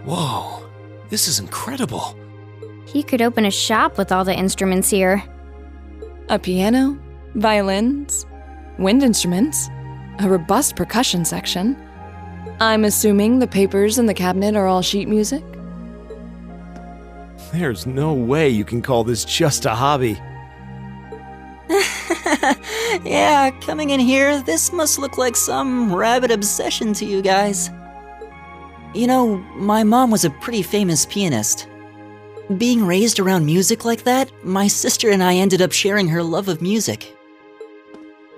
Whoa, this is incredible. He could open a shop with all the instruments here. A piano, violins, wind instruments, a robust percussion section. I'm assuming the papers in the cabinet are all sheet music? There's no way you can call this just a hobby. Yeah, coming in here, this must look like some rabid obsession to you guys. You know, my mom was a pretty famous pianist. Being raised around music like that, my sister and I ended up sharing her love of music.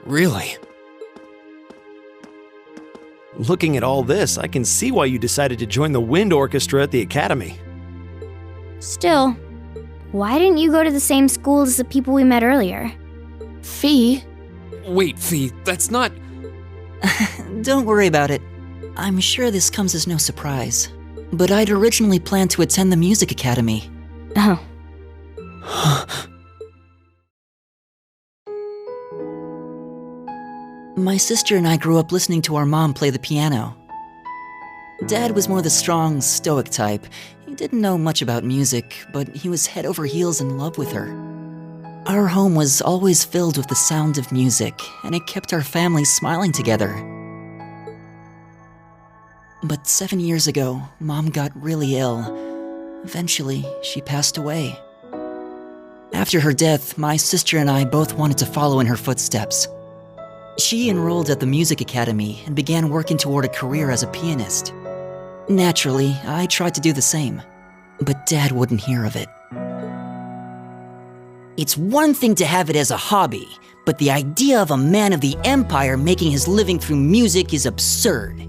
Really? Looking at all this, I can see why you decided to join the wind orchestra at the academy. Still, why didn't you go to the same school as the people we met earlier? Fee? Wait, Fee, that's not... Don't worry about it. I'm sure this comes as no surprise. But I'd originally planned to attend the music academy. Oh. My sister and I grew up listening to our mom play the piano. Dad was more the strong, stoic type. He didn't know much about music, but he was head over heels in love with her. Our home was always filled with the sound of music, and it kept our family smiling together. But 7 years ago, Mom got really ill. Eventually, she passed away. After her death, my sister and I both wanted to follow in her footsteps. She enrolled at the music academy and began working toward a career as a pianist. Naturally, I tried to do the same, but Dad wouldn't hear of it. It's one thing to have it as a hobby, but the idea of a man of the empire making his living through music is absurd.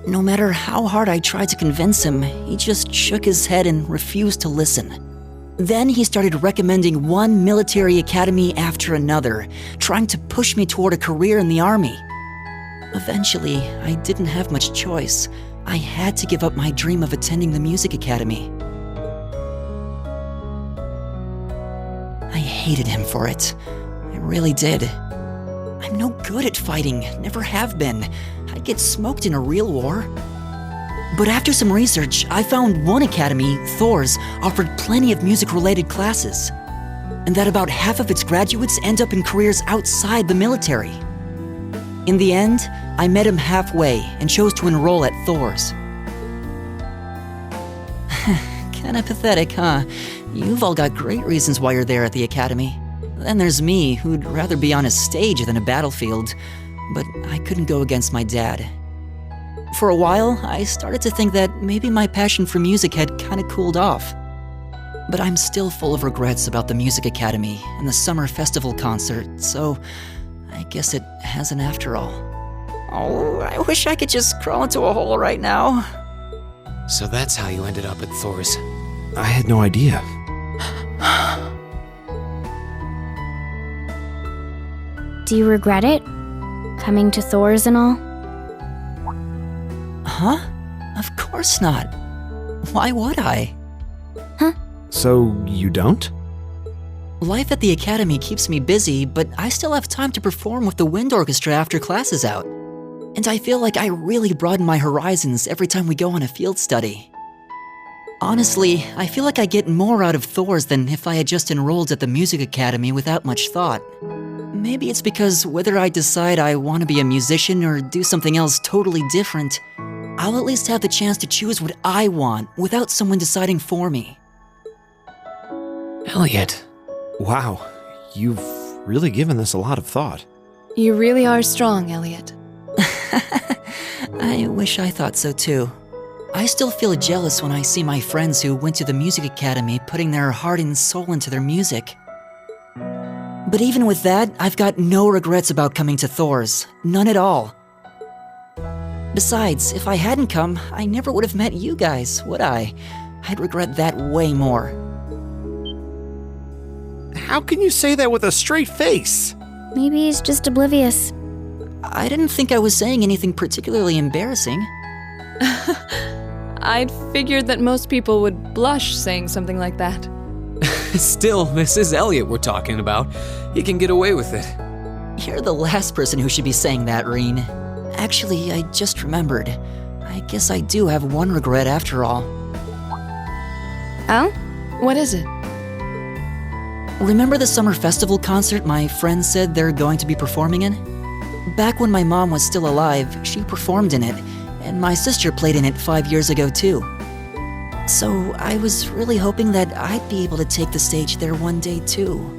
No matter how hard I tried to convince him, he just shook his head and refused to listen. Then he started recommending one military academy after another, trying to push me toward a career in the army. Eventually, I didn't have much choice. I had to give up my dream of attending the music academy. I hated him for it. I really did. I'm no good at fighting, never have been. I'd get smoked in a real war. But after some research, I found one academy, Thor's, offered plenty of music-related classes, and that about half of its graduates end up in careers outside the military. In the end, I met him halfway and chose to enroll at Thor's. Kinda pathetic, huh? You've all got great reasons why you're there at the academy. Then there's me, who'd rather be on a stage than a battlefield, but I couldn't go against my dad. For a while, I started to think that maybe my passion for music had kinda cooled off. But I'm still full of regrets about the music academy and the summer festival concert, so I guess it hasn't after all. Oh, I wish I could just crawl into a hole right now. So that's how you ended up at Thor's. I had no idea. Do you regret it? Coming to Thor's and all? Huh? Of course not. Why would I? Huh? So you don't? Life at the academy keeps me busy, but I still have time to perform with the wind orchestra after class is out. And I feel like I really broaden my horizons every time we go on a field study. Honestly, I feel like I get more out of Thor's than if I had just enrolled at the music academy without much thought. Maybe it's because whether I decide I want to be a musician or do something else totally different, I'll at least have the chance to choose what I want without someone deciding for me. Elliot. Wow, you've really given this a lot of thought. You really are strong, Elliot. I wish I thought so too. I still feel jealous when I see my friends who went to the music academy putting their heart and soul into their music. But even with that, I've got no regrets about coming to Thor's. None at all. Besides, if I hadn't come, I never would have met you guys, would I? I'd regret that way more. How can you say that with a straight face? Maybe he's just oblivious. I didn't think I was saying anything particularly embarrassing. I'd figured that most people would blush saying something like that. Still, this is Elliot we're talking about. He can get away with it. You're the last person who should be saying that, Reen. Actually, I just remembered. I guess I do have one regret after all. Oh? What is it? Remember the summer festival concert my friends said they're going to be performing in? Back when my mom was still alive, she performed in it, and my sister played in it 5 years ago too. So I was really hoping that I'd be able to take the stage there one day too.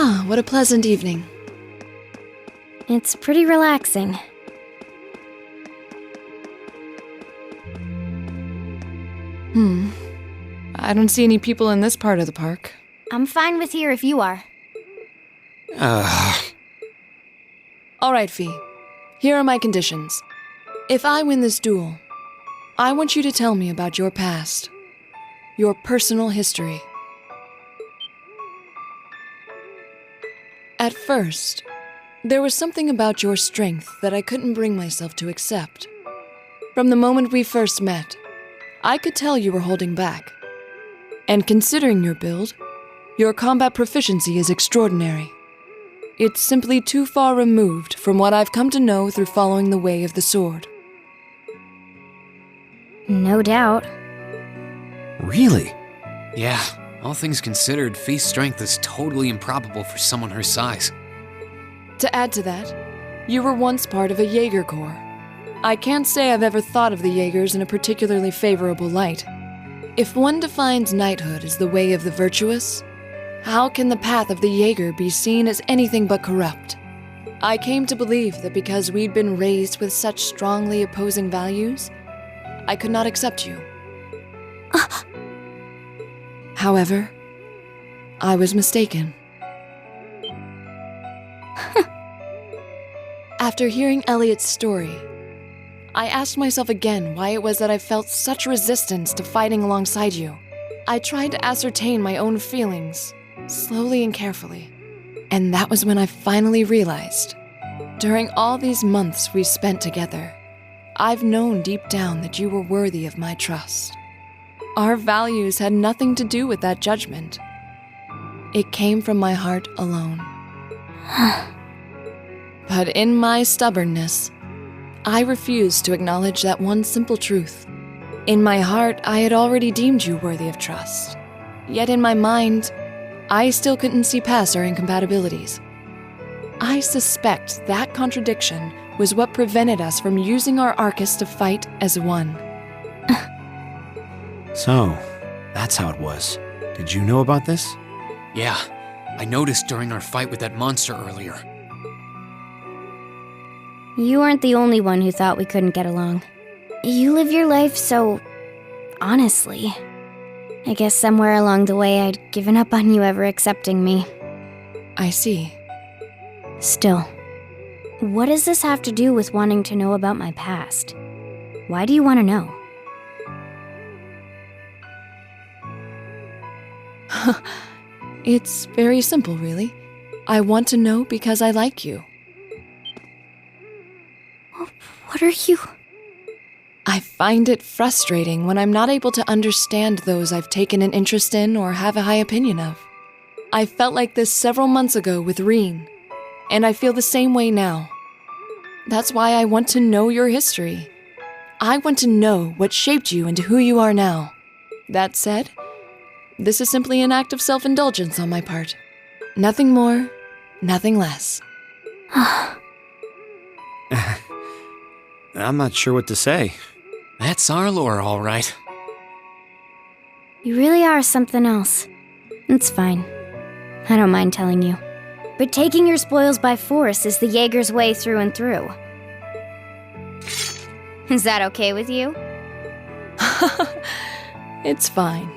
Ah, what a pleasant evening. It's pretty relaxing. I don't see any people in this part of the park. I'm fine with here if you are. All right, Fee. Here are my conditions. If I win this duel, I want you to tell me about your past, your personal history. At first, there was something about your strength that I couldn't bring myself to accept. From the moment we first met, I could tell you were holding back. And considering your build, your combat proficiency is extraordinary. It's simply too far removed from what I've come to know through following the way of the sword. No doubt. Really? Yeah, all things considered, Fee's strength is totally improbable for someone her size. To add to that, you were once part of a Jaeger Corps. I can't say I've ever thought of the Jaegers in a particularly favorable light. If one defines knighthood as the way of the virtuous, how can the path of the Jaeger be seen as anything but corrupt? I came to believe that because we'd been raised with such strongly opposing values, I could not accept you. However, I was mistaken. After hearing Elliot's story, I asked myself again why it was that I felt such resistance to fighting alongside you. I tried to ascertain my own feelings, slowly and carefully. And that was when I finally realized, during all these months we spent together, I've known deep down that you were worthy of my trust. Our values had nothing to do with that judgment. It came from my heart alone. But in my stubbornness, I refused to acknowledge that one simple truth. In my heart, I had already deemed you worthy of trust. Yet in my mind, I still couldn't see past our incompatibilities. I suspect that contradiction was what prevented us from using our Arcus to fight as one. So, that's how it was. Did you know about this? Yeah, I noticed during our fight with that monster earlier. You weren't the only one who thought we couldn't get along. You live your life so honestly. I guess somewhere along the way I'd given up on you ever accepting me. I see. Still, what does this have to do with wanting to know about my past? Why do you want to know? It's very simple, really. I want to know because I like you. What are you? I find it frustrating when I'm not able to understand those I've taken an interest in or have a high opinion of. I felt like this several months ago with Reen, and I feel the same way now. That's why I want to know your history. I want to know what shaped you into who you are now. That said, this is simply an act of self-indulgence on my part. Nothing more, nothing less. I'm not sure what to say. That's our lore, all right. You really are something else. It's fine. I don't mind telling you. But taking your spoils by force is the Jaeger's way through and through. Is that okay with you? It's fine.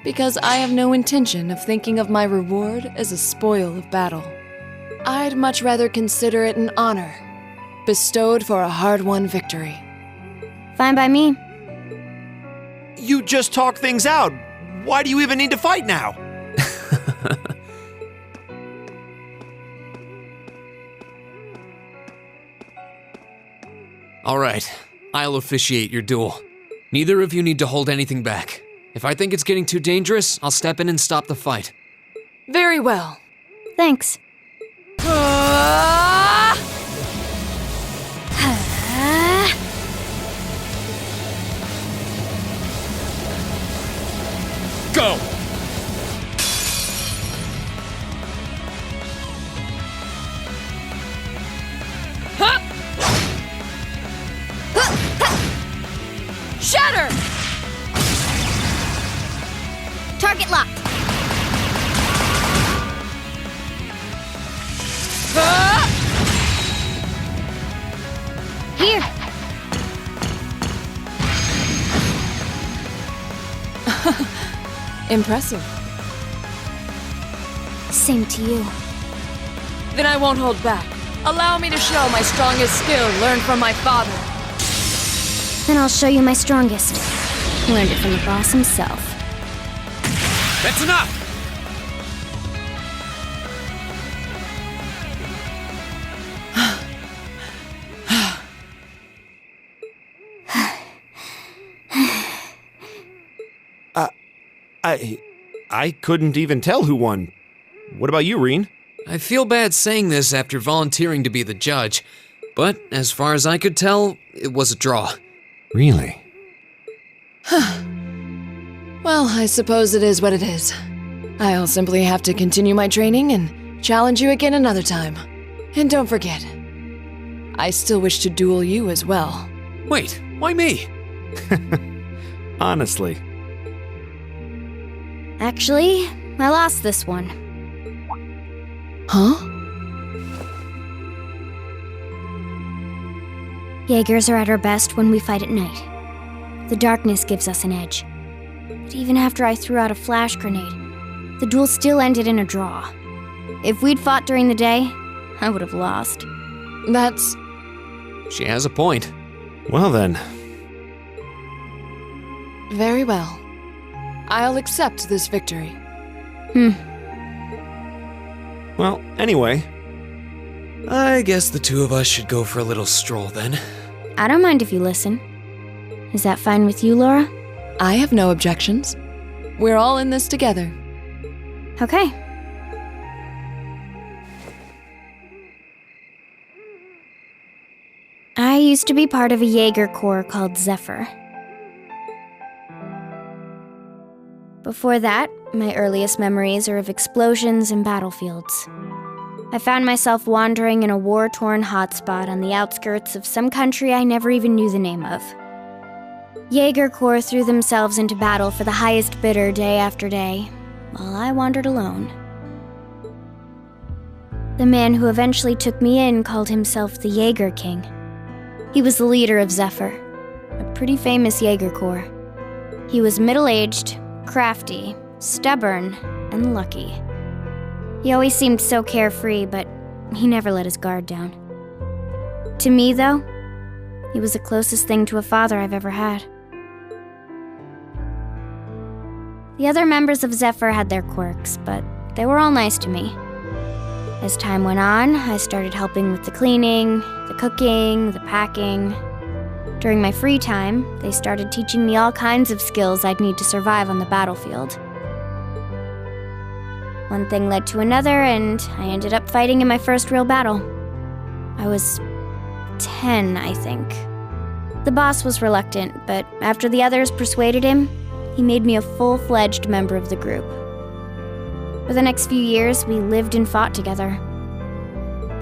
Because I have no intention of thinking of my reward as a spoil of battle. I'd much rather consider it an honor, bestowed for a hard-won victory. Fine by me. You just talk things out. Why do you even need to fight now? All right, I'll officiate your duel. Neither of you need to hold anything back. If I think it's getting too dangerous, I'll step in and stop the fight. Very well. Thanks. Go! Shatter! Target locked. Here. Impressive. Same to you. Then I won't hold back. Allow me to show my strongest skill learned from my father. Then I'll show you my strongest. Learned it from the boss himself. That's enough! I couldn't even tell who won. What about you, Reen? I feel bad saying this after volunteering to be the judge, but as far as I could tell, it was a draw. Really? Well, I suppose it is what it is. I'll simply have to continue my training and challenge you again another time. And don't forget, I still wish to duel you as well. Wait, why me? Honestly. Actually, I lost this one. Huh? Jaegers are at our best when we fight at night. The darkness gives us an edge. But even after I threw out a flash grenade, the duel still ended in a draw. If we'd fought during the day, I would have lost. That's... She has a point. Well then. very well. I'll accept this victory. Well, anyway. I guess the two of us should go for a little stroll then. I don't mind if you listen. Is that fine with you, Laura? I have no objections. We're all in this together. Okay. I used to be part of a Jaeger Corps called Zephyr. Before that, my earliest memories are of explosions and battlefields. I found myself wandering in a war-torn hotspot on the outskirts of some country I never even knew the name of. Jaeger Corps threw themselves into battle for the highest bidder day after day, while I wandered alone. The man who eventually took me in called himself the Jaeger King. He was the leader of Zephyr, a pretty famous Jaeger Corps. He was middle-aged, crafty, stubborn, and lucky. He always seemed so carefree, but he never let his guard down. To me, though, he was the closest thing to a father I've ever had. The other members of Zephyr had their quirks, but they were all nice to me. As time went on, I started helping with the cleaning, the cooking, the packing. During my free time, they started teaching me all kinds of skills I'd need to survive on the battlefield. One thing led to another, and I ended up fighting in my first real battle. I was 10, I think. The boss was reluctant, but after the others persuaded him, he made me a full-fledged member of the group. For the next few years, we lived and fought together.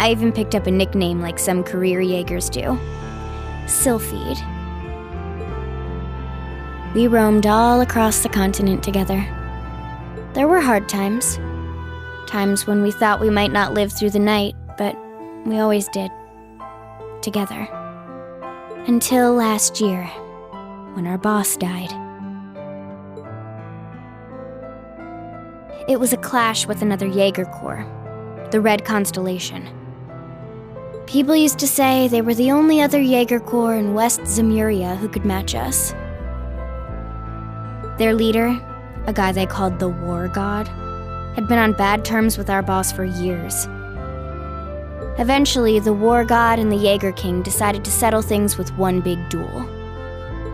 I even picked up a nickname like some career Jaegers do. Sylphide. We roamed all across the continent together. There were hard times. Times when we thought we might not live through the night, but we always did. Together. Until last year, when our boss died. It was a clash with another Jaeger Corps, the Red Constellation. People used to say they were the only other Jaeger Corps in West Zemuria who could match us. Their leader, a guy they called the War God, had been on bad terms with our boss for years. Eventually, the War God and the Jaeger King decided to settle things with one big duel.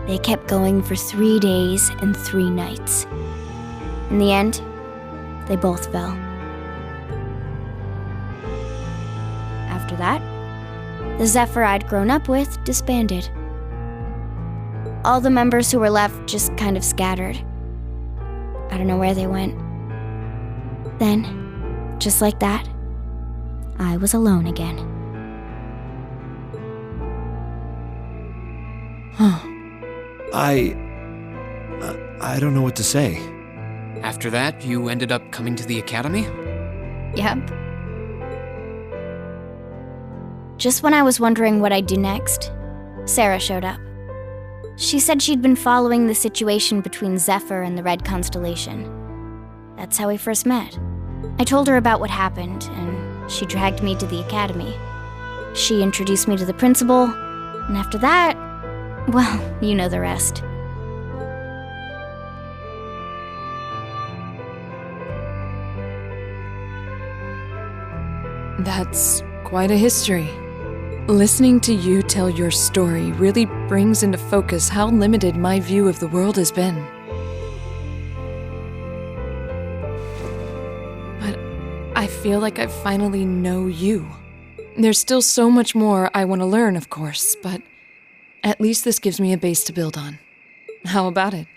They kept going for 3 days and 3 nights. In the end, they both fell. After that, the Zephyr I'd grown up with disbanded. All the members who were left just kind of scattered. I don't know where they went. Then, just like that, I was alone again. I don't know what to say. After that, you ended up coming to the academy? Yep. Just when I was wondering what I'd do next, Sarah showed up. She said she'd been following the situation between Zephyr and the Red Constellation. That's how we first met. I told her about what happened, and she dragged me to the academy. She introduced me to the principal, and after that, well, you know the rest. That's quite a history. Listening to you tell your story really brings into focus how limited my view of the world has been. But I I feel like I finally know you. There's still so much more I want to learn, of course, but at least this gives me a base to build on. How about it?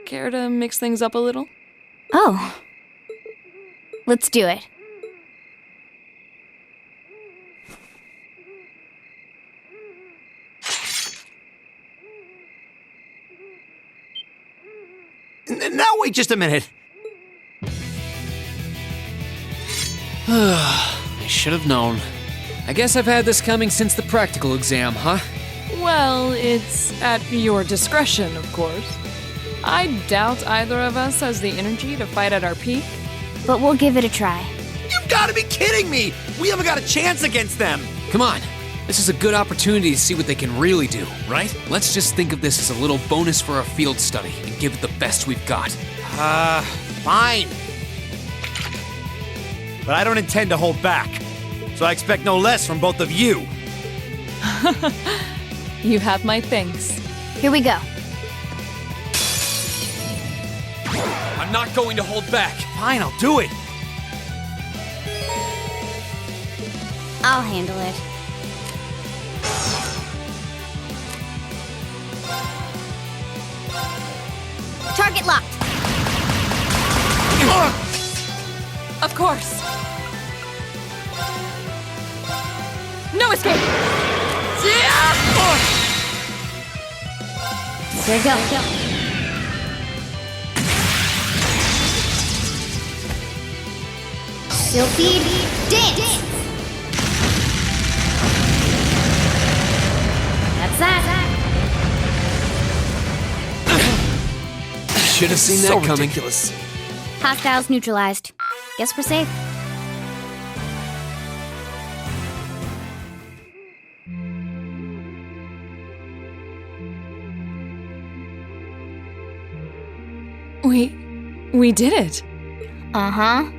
Care to mix things up a little? Oh. Let's do it. Now wait just a minute. I should have known. I guess I've had this coming since the practical exam, huh? Well, it's at your discretion, of course. I doubt either of us has the energy to fight at our peak. But we'll give it a try. You've got to be kidding me! We haven't got a chance against them! Come on. This is a good opportunity to see what they can really do, right? Let's just think of this as a little bonus for our field study and give it the best we've got. Fine. But I don't intend to hold back. So I expect no less from both of you. You have my thanks. Here we go. I'm not going to hold back. Fine, I'll do it. I'll handle it. Target locked. Of course. No escape! Here we go. Sylphid dance. That's that. Should have seen that coming. Ridiculous. Hostiles neutralized. Guess we're safe. We did it. Uh-huh.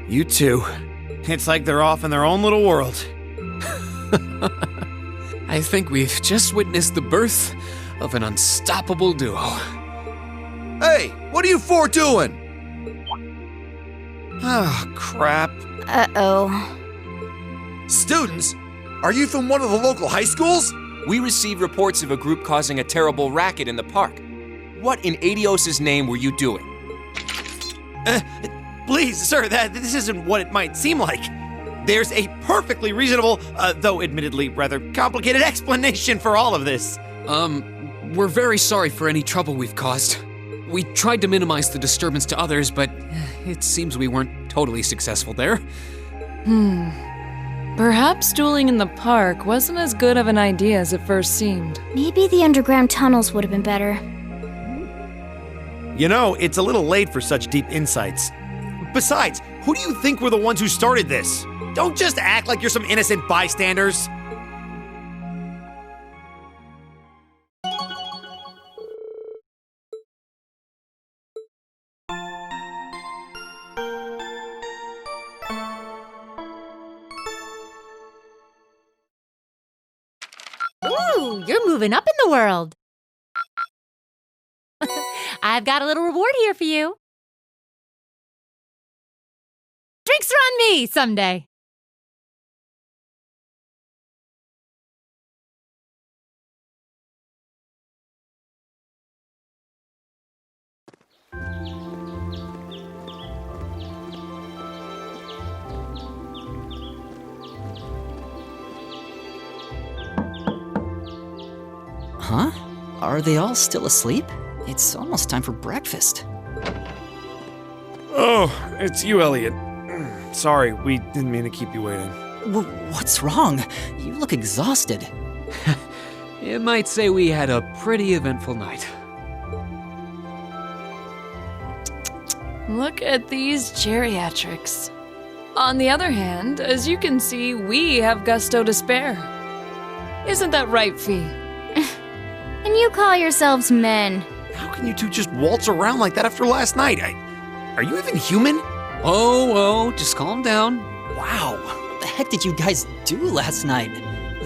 You two. It's like they're off in their own little world. I think we've just witnessed the birth of an unstoppable duo. Hey, what are you four doing? Oh, crap. Uh-oh. Students? Are you from one of the local high schools? We received reports of a group causing a terrible racket in the park. What in Adios' name were you doing? Please, sir, this isn't what it might seem like. There's a perfectly reasonable, though admittedly rather complicated explanation for all of this. We're very sorry for any trouble we've caused. We tried to minimize the disturbance to others, but it seems we weren't totally successful there. Perhaps dueling in the park wasn't as good of an idea as it first seemed. Maybe the underground tunnels would have been better. You know, it's a little late for such deep insights. Besides, who do you think were the ones who started this? Don't just act like you're some innocent bystanders. Ooh, you're moving up in the world. I've got a little reward here for you. Drinks are on me someday. Huh? Are they all still asleep? It's almost time for breakfast. Oh, it's you, Elliot. Sorry, we didn't mean to keep you waiting. What's wrong? You look exhausted. You might say we had a pretty eventful night. Look at these geriatrics. On the other hand, as you can see, we have gusto to spare. Isn't that right, Fee? And you call yourselves men. How can you two just waltz around like that after last night? Are you even human? Oh, just calm down. Wow, what the heck did you guys do last night?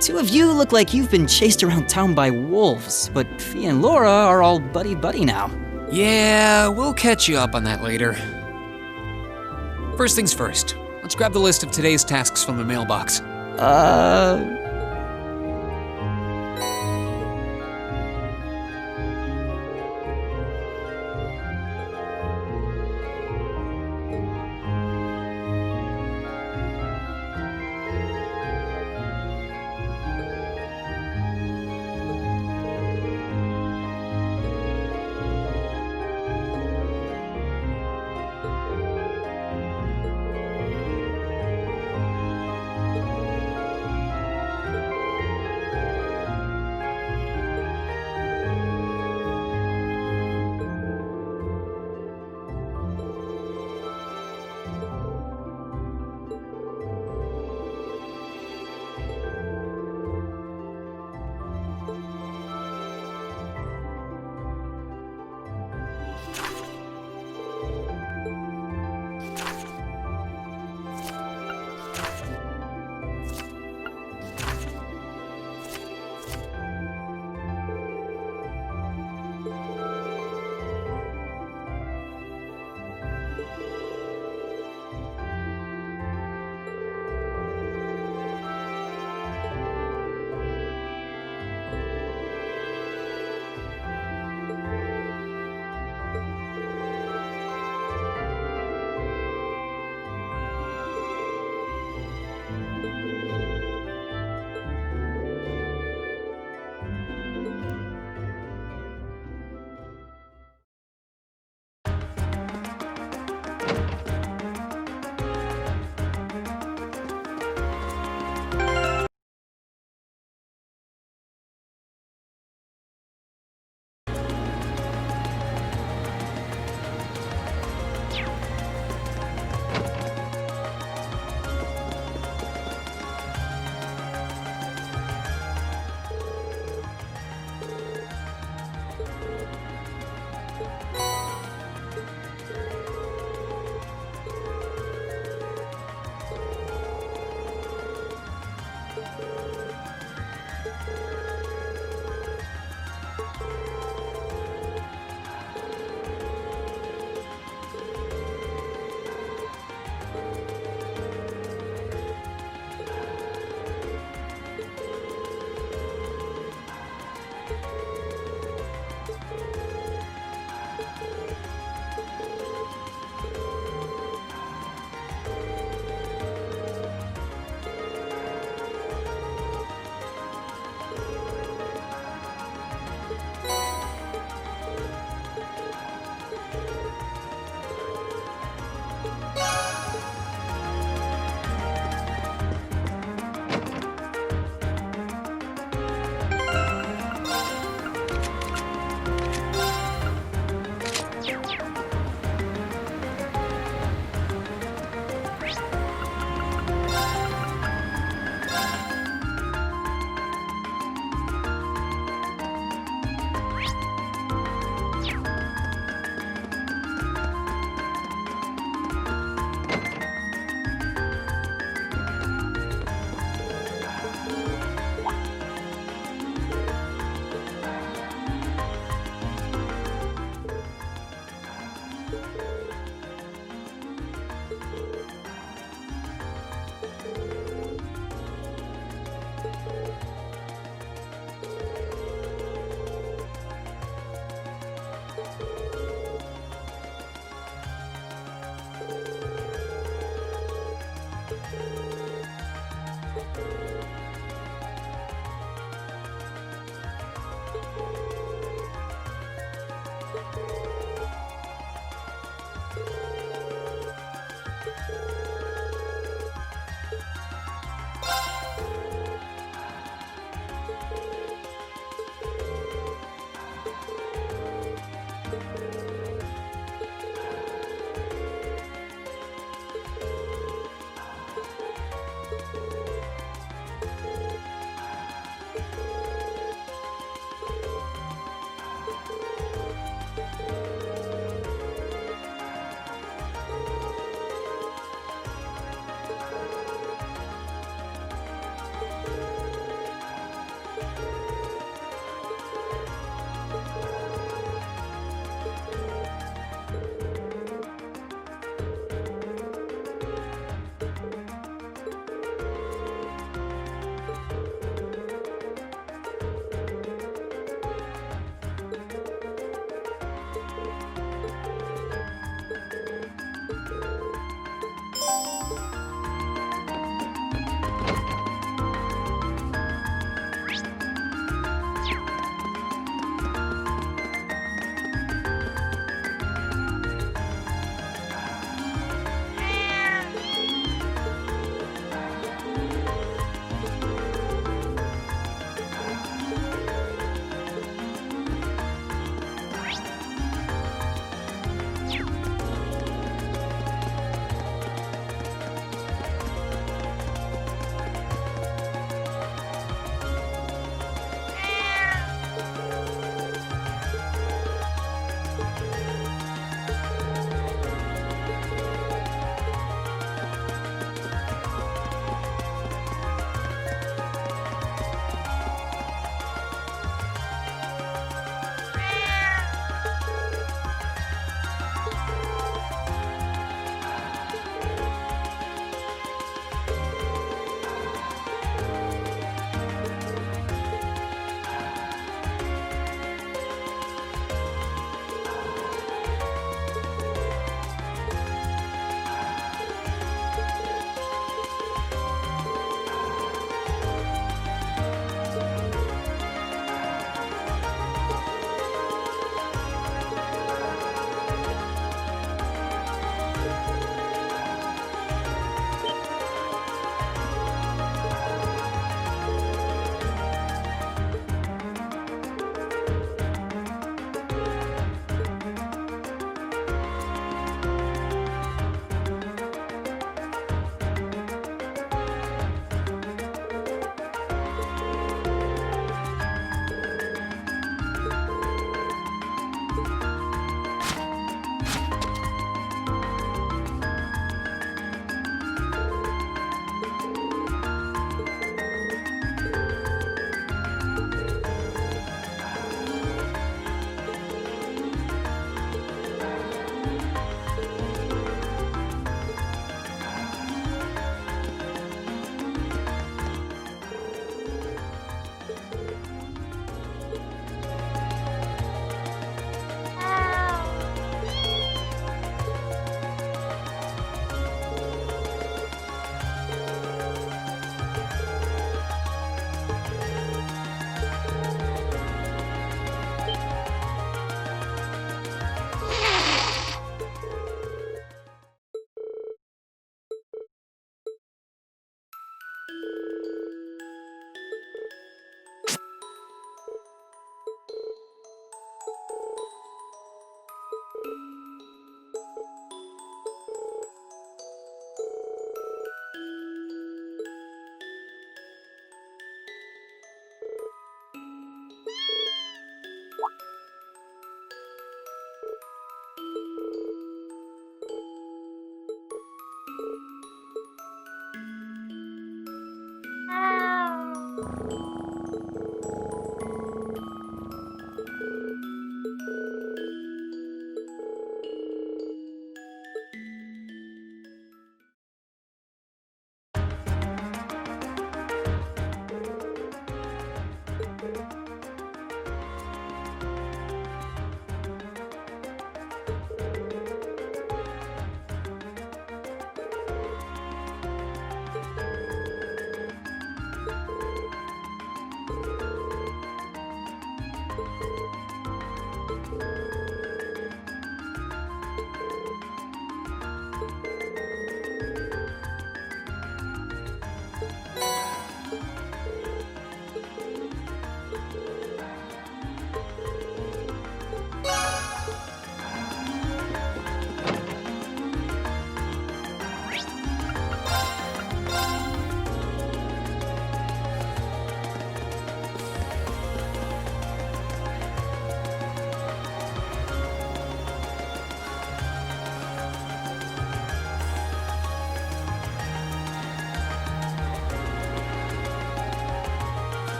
two of you look like you've been chased around town by wolves, but Fee and Laura are all buddy-buddy now. Yeah, we'll catch you up on that later. First things first, let's grab the list of today's tasks from the mailbox.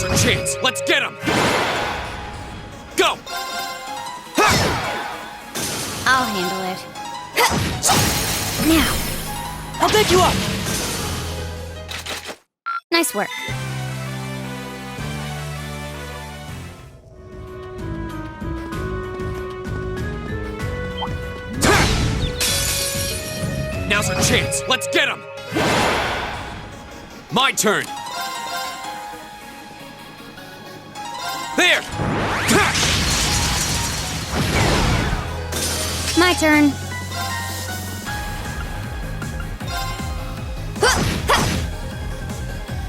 Now's our chance. Let's get him. Go. I'll handle it. Now. I'll pick you up! Nice work. Now's our chance. Let's get him. My turn. There. My turn.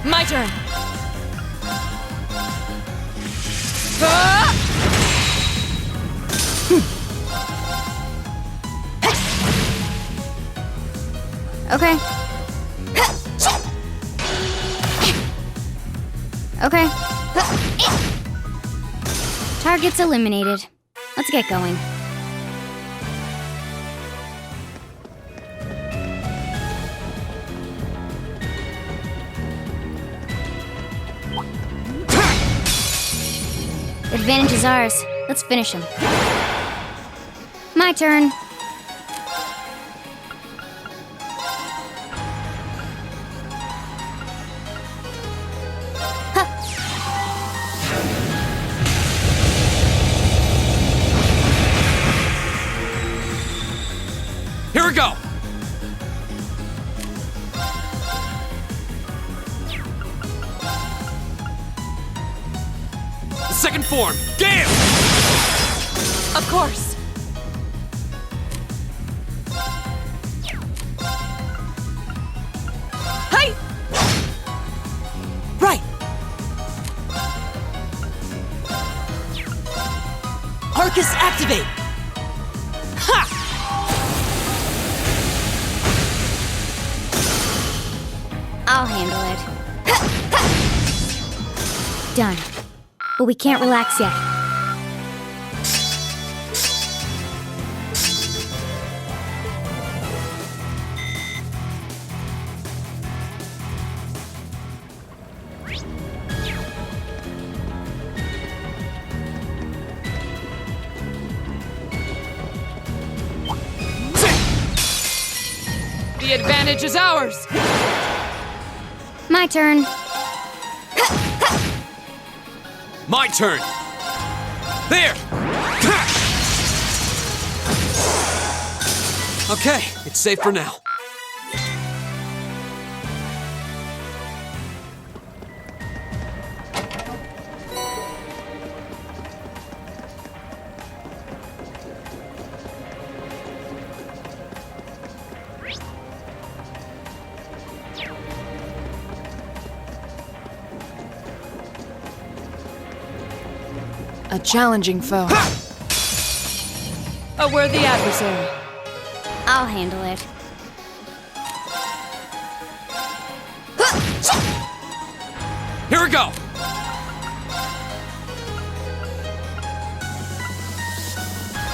My turn. Okay. Okay. Target's eliminated. Let's get going. Advantage is ours. Let's finish him. My turn. Here we go. Second form. Gale! Of course. Hey! Right! Arcus activate! Ha! I'll handle it. Done. But we can't relax yet. The advantage is ours. My turn. My turn. There. Okay, it's safe for now. A challenging foe. A worthy adversary. I'll handle it. Here we go.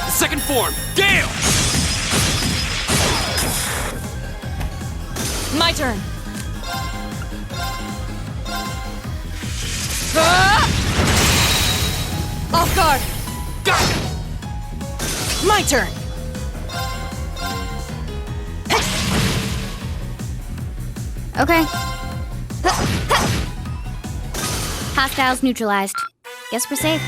Second form. Gale! My turn. Off guard. Got it! My turn. Okay. Hostiles neutralized. Guess we're safe.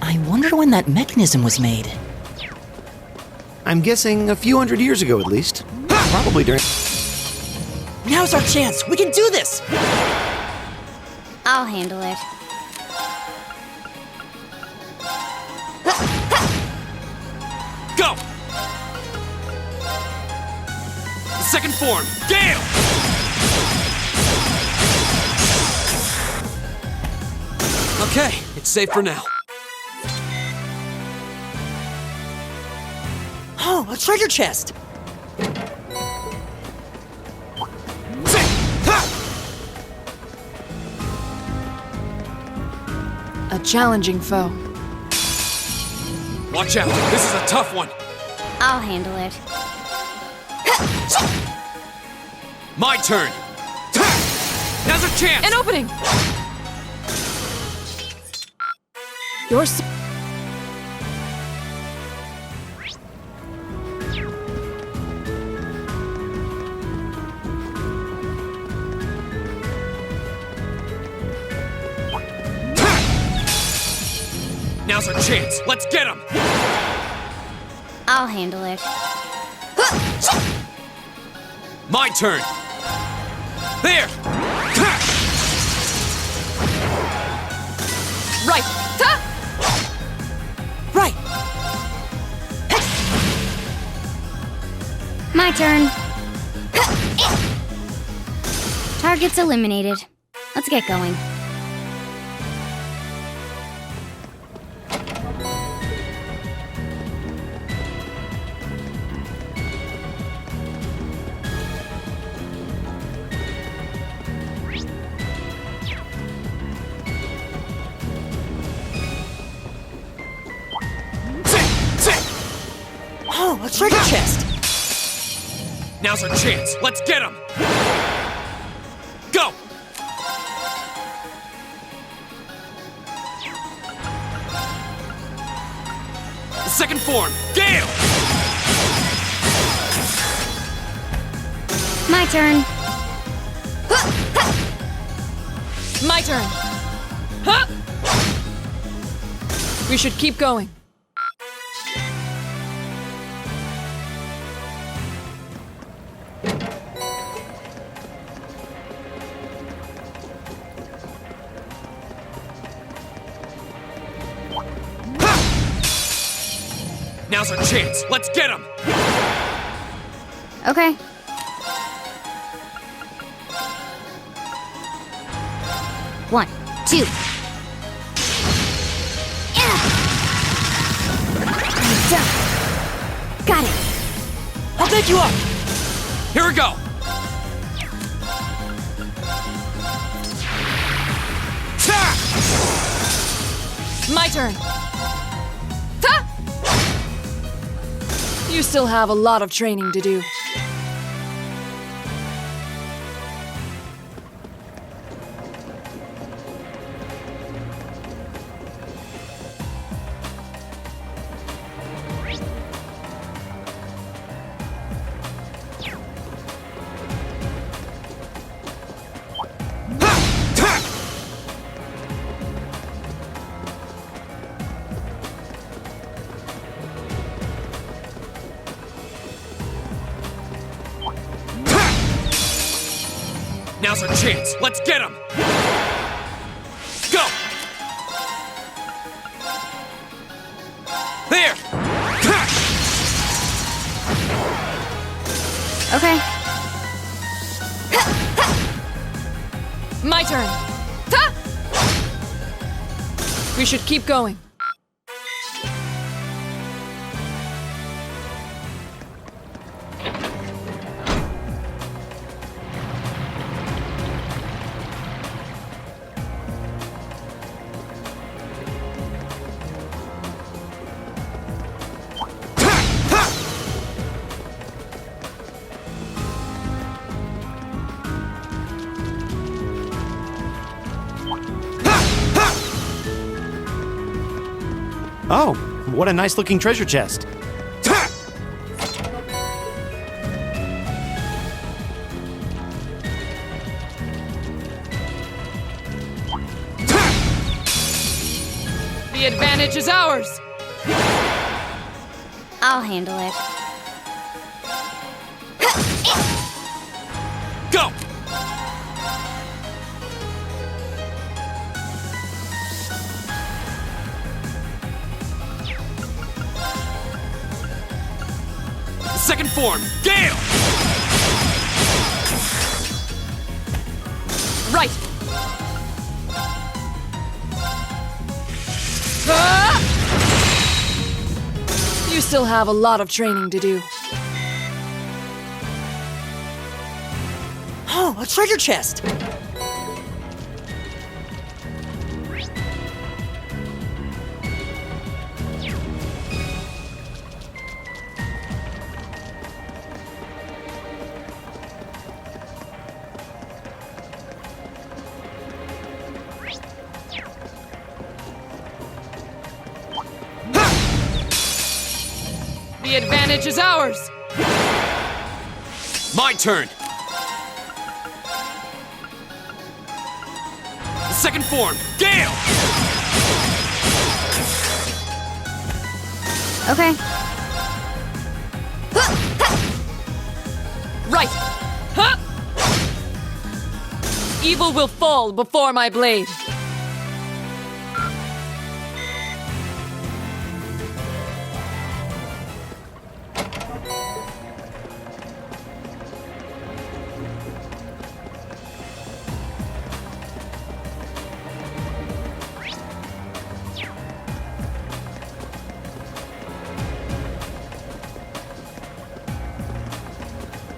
I wonder when that mechanism was made. I'm guessing a few hundred years ago at least. Probably during. Now's our chance! We can do this! I'll handle it. Go! Second form. Gale! Okay, It's safe for now. Oh, a treasure chest! A challenging foe. Watch out, this is a tough one. I'll handle it. My turn. Now's a chance. An opening! Your Now's our chance. Let's get him. I'll handle it. My turn. There. right! Right! My turn. Target's eliminated. Let's get going. Oh, a treasure chest! Now's our chance. Let's get him. Go. Second form. Gale. My turn. My turn! Huh! We should keep going. Now's our chance. Let's get him. Okay. One, two. Done. Got it. I'll pick you up! Here we go. My turn! Ta! You still have a lot of training to do. Now's our chance. Let's get him. Go. There. Okay. My turn! Ta! We should keep going. Oh, what a nice looking treasure chest. The advantage is ours! I'll handle it. Go. Second form. Gale. Right! still have a lot of training to do. Oh, a treasure chest! The advantage is ours! My turn! Second form, Gale! Okay. Right! Huh! Evil will fall before my blade.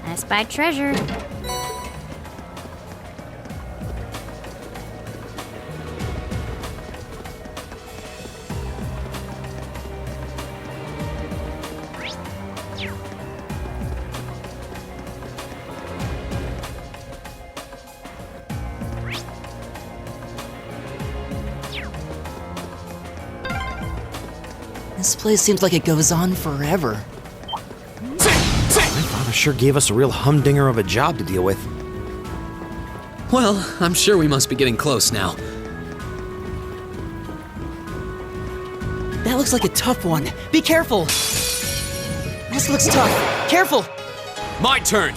I spy treasure. This place seems like it goes on forever. My father sure gave us a real humdinger of a job to deal with. Well, I'm sure we must be getting close now. That looks like a tough one. Be careful! This looks tough. Careful! My turn!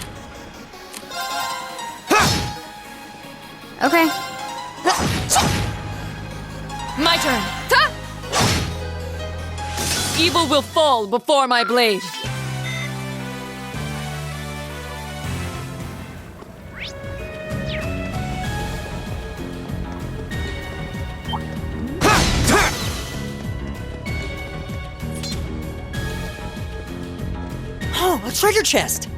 Okay. My turn! Ha! Evil will fall before my blade. Oh, a treasure chest!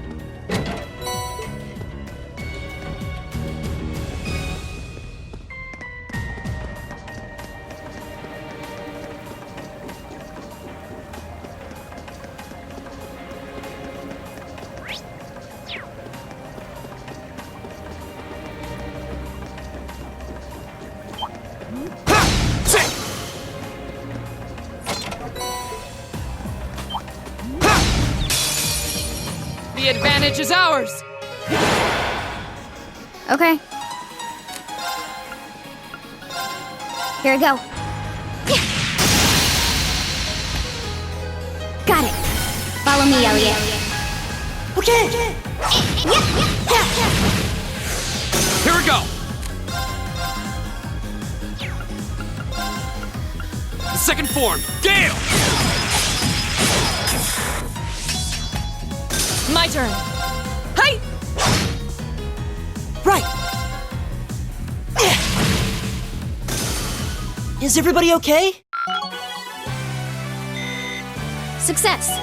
The advantage is ours! Okay. Here we go. Got it. Follow me, Elliot. Okay! Here we go! Second form, Gale! My turn! Hi! Right! Is everybody okay? Success.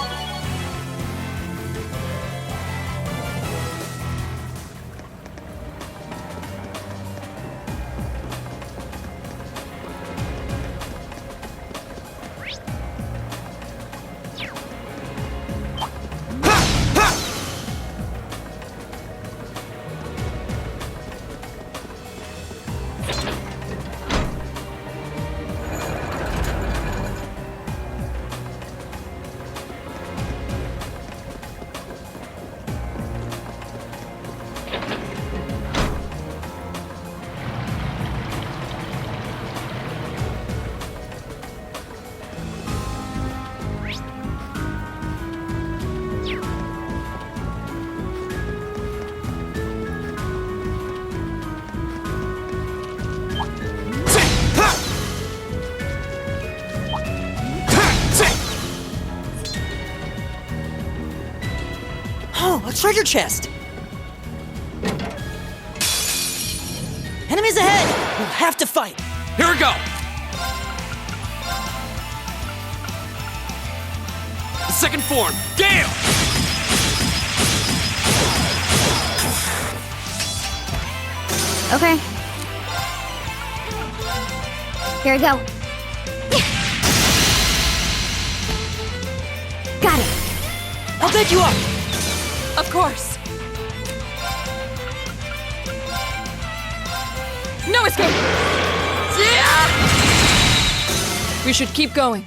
Oh, a treasure chest! Enemies ahead! We'll have to fight! Here we go! second form, Gale! Okay. Here we go. Got it. I'll pick you up! Of course. No escape! We should keep going.